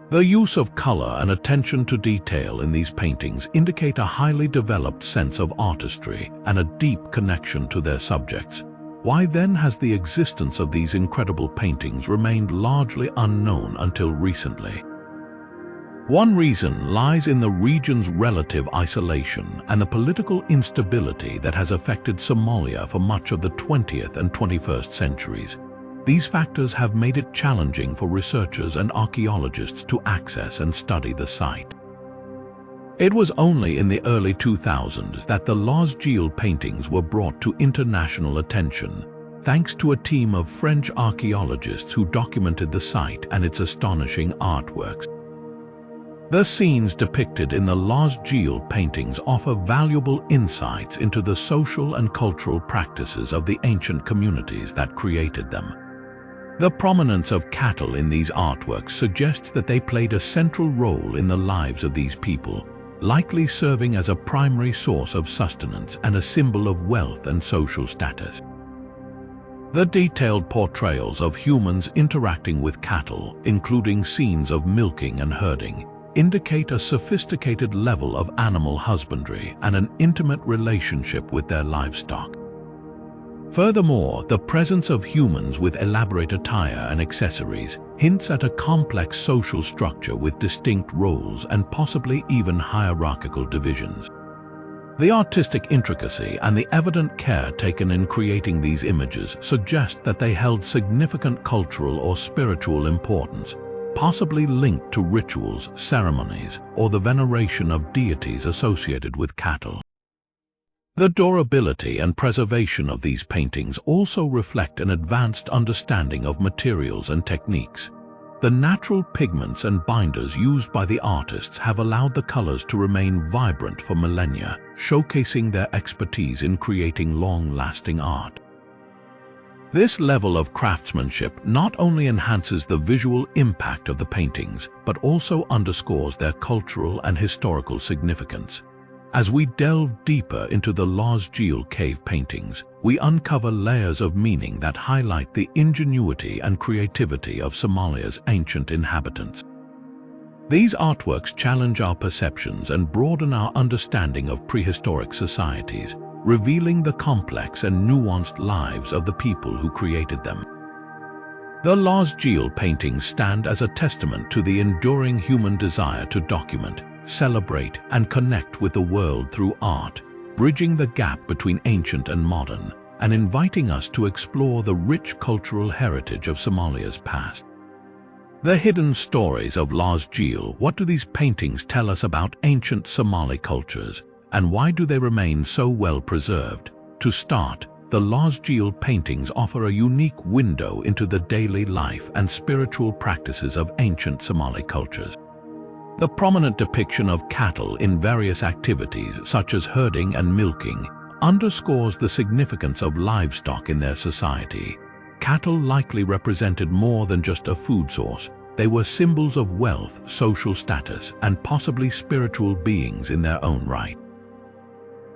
The use of color and attention to detail in these paintings indicate a highly developed sense of artistry and a deep connection to their subjects. Why then has the existence of these incredible paintings remained largely unknown until recently? One reason lies in the region's relative isolation and the political instability that has affected Somalia for much of the 20th and 21st centuries. These factors have made it challenging for researchers and archaeologists to access and study the site. It was only in the early 2000s that the Lascaux Geel paintings were brought to international attention, thanks to a team of French archaeologists who documented the site and its astonishing artworks. The scenes depicted in the Lascaux Geel paintings offer valuable insights into the social and cultural practices of the ancient communities that created them. The prominence of cattle in these artworks suggests that they played a central role in the lives of these people, likely serving as a primary source of sustenance and a symbol of wealth and social status. The detailed portrayals of humans interacting with cattle, including scenes of milking and herding, indicate a sophisticated level of animal husbandry and an intimate relationship with their livestock. Furthermore, the presence of humans with elaborate attire and accessories hints at a complex social structure with distinct roles and possibly even hierarchical divisions. The artistic intricacy and the evident care taken in creating these images suggest that they held significant cultural or spiritual importance, possibly linked to rituals, ceremonies, or the veneration of deities associated with cattle. The durability and preservation of these paintings also reflect an advanced understanding of materials and techniques. The natural pigments and binders used by the artists have allowed the colors to remain vibrant for millennia, showcasing their expertise in creating long-lasting art. This level of craftsmanship not only enhances the visual impact of the paintings, but also underscores their cultural and historical significance. As we delve deeper into the Lascaux Geel Cave Paintings, we uncover layers of meaning that highlight the ingenuity and creativity of Somalia's ancient inhabitants. These artworks challenge our perceptions and broaden our understanding of prehistoric societies, revealing the complex and nuanced lives of the people who created them. The Lascaux Geel paintings stand as a testament to the enduring human desire to document, celebrate, and connect with the world through art, bridging the gap between ancient and modern, and inviting us to explore the rich cultural heritage of Somalia's past. The hidden stories of Lascaux Geel. What do these paintings tell us about ancient Somali cultures, and why do they remain so well preserved? To start, the Lascaux Geel paintings offer a unique window into the daily life and spiritual practices of ancient Somali cultures. The prominent depiction of cattle in various activities, such as herding and milking, underscores the significance of livestock in their society. Cattle likely represented more than just a food source. They were symbols of wealth, social status, and possibly spiritual beings in their own right.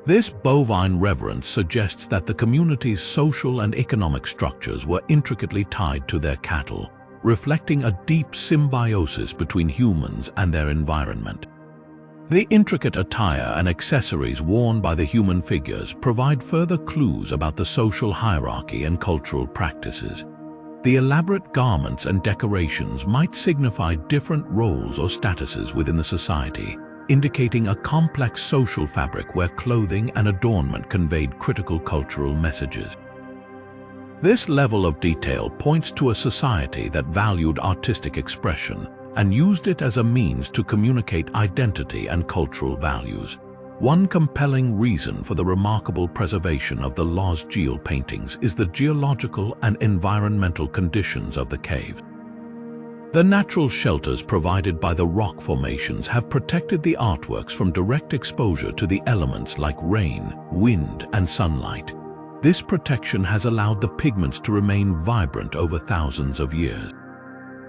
This bovine reverence suggests that the community's social and economic structures were intricately tied to their cattle, reflecting a deep symbiosis between humans and their environment. The intricate attire and accessories worn by the human figures provide further clues about the social hierarchy and cultural practices. The elaborate garments and decorations might signify different roles or statuses within the society, indicating a complex social fabric where clothing and adornment conveyed critical cultural messages. This level of detail points to a society that valued artistic expression and used it as a means to communicate identity and cultural values. One compelling reason for the remarkable preservation of the Lascaux Geel paintings is the geological and environmental conditions of the caves. The natural shelters provided by the rock formations have protected the artworks from direct exposure to the elements like rain, wind, and sunlight. This protection has allowed the pigments to remain vibrant over thousands of years.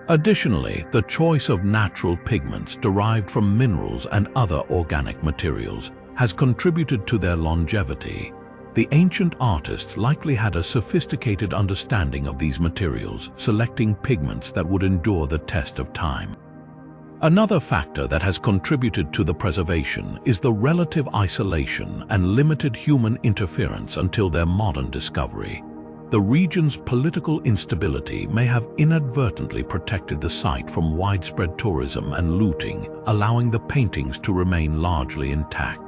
Additionally, the choice of natural pigments derived from minerals and other organic materials has contributed to their longevity. The ancient artists likely had a sophisticated understanding of these materials, selecting pigments that would endure the test of time. Another factor that has contributed to the preservation is the relative isolation and limited human interference until their modern discovery. The region's political instability may have inadvertently protected the site from widespread tourism and looting, allowing the paintings to remain largely intact.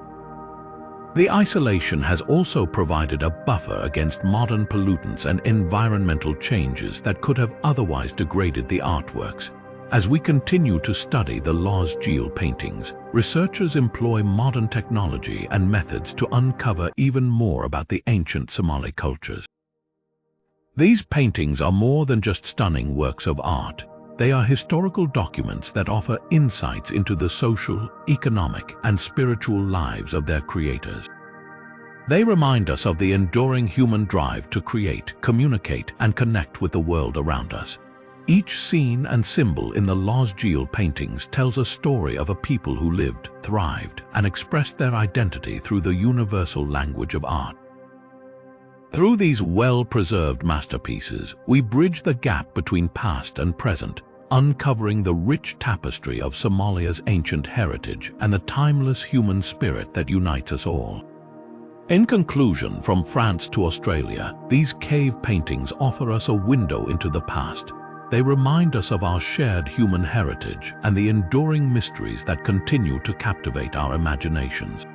The isolation has also provided a buffer against modern pollutants and environmental changes that could have otherwise degraded the artworks. As we continue to study the Lascaux Geel paintings, researchers employ modern technology and methods to uncover even more about the ancient Somali cultures. These paintings are more than just stunning works of art. They are historical documents that offer insights into the social, economic, and spiritual lives of their creators. They remind us of the enduring human drive to create, communicate, and connect with the world around us. Each scene and symbol in the Lascaux Geel paintings tells a story of a people who lived, thrived, and expressed their identity through the universal language of art. Through these well-preserved masterpieces, we bridge the gap between past and present, uncovering the rich tapestry of Somalia's ancient heritage and the timeless human spirit that unites us all. In conclusion, from France to Australia, these cave paintings offer us a window into the past. They remind us of our shared human heritage and the enduring mysteries that continue to captivate our imaginations.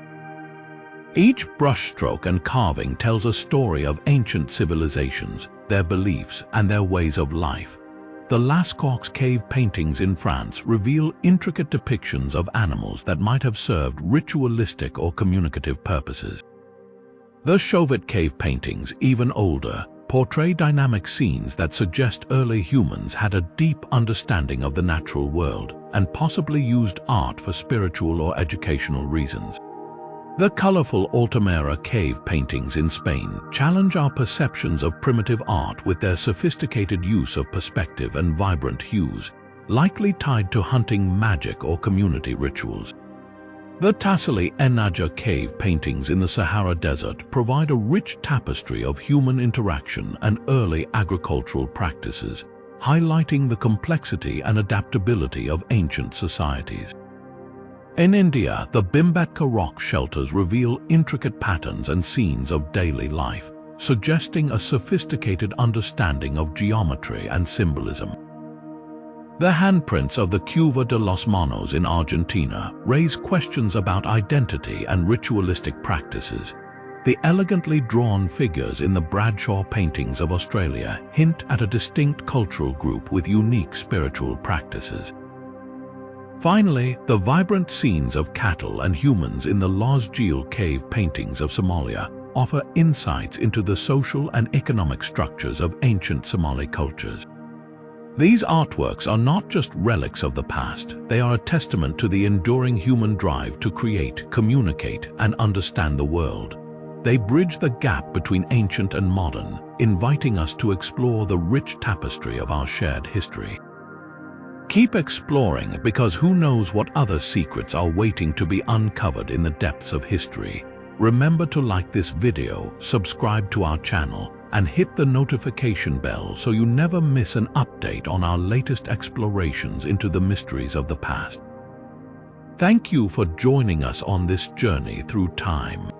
Each brushstroke and carving tells a story of ancient civilizations, their beliefs, and their ways of life. The Lascaux Cave Paintings in France reveal intricate depictions of animals that might have served ritualistic or communicative purposes. The Chauvet Cave Paintings, even older, portray dynamic scenes that suggest early humans had a deep understanding of the natural world and possibly used art for spiritual or educational reasons. The colorful Altamira Cave Paintings in Spain challenge our perceptions of primitive art with their sophisticated use of perspective and vibrant hues, likely tied to hunting magic or community rituals. The Tassili Cave Paintings in the Sahara Desert provide a rich tapestry of human interaction and early agricultural practices, highlighting the complexity and adaptability of ancient societies. In India, the Bhimbetka rock shelters reveal intricate patterns and scenes of daily life, suggesting a sophisticated understanding of geometry and symbolism. The handprints of the Cueva de los Manos in Argentina raise questions about identity and ritualistic practices. The elegantly drawn figures in the Bradshaw paintings of Australia hint at a distinct cultural group with unique spiritual practices. Finally, the vibrant scenes of cattle and humans in the Lascaux Geel Cave Paintings of Somalia offer insights into the social and economic structures of ancient Somali cultures. These artworks are not just relics of the past, they are a testament to the enduring human drive to create, communicate, and understand the world. They bridge the gap between ancient and modern, inviting us to explore the rich tapestry of our shared history. Keep exploring, because who knows what other secrets are waiting to be uncovered in the depths of history. Remember to like this video, subscribe to our channel, and hit the notification bell so you never miss an update on our latest explorations into the mysteries of the past. Thank you for joining us on this journey through time.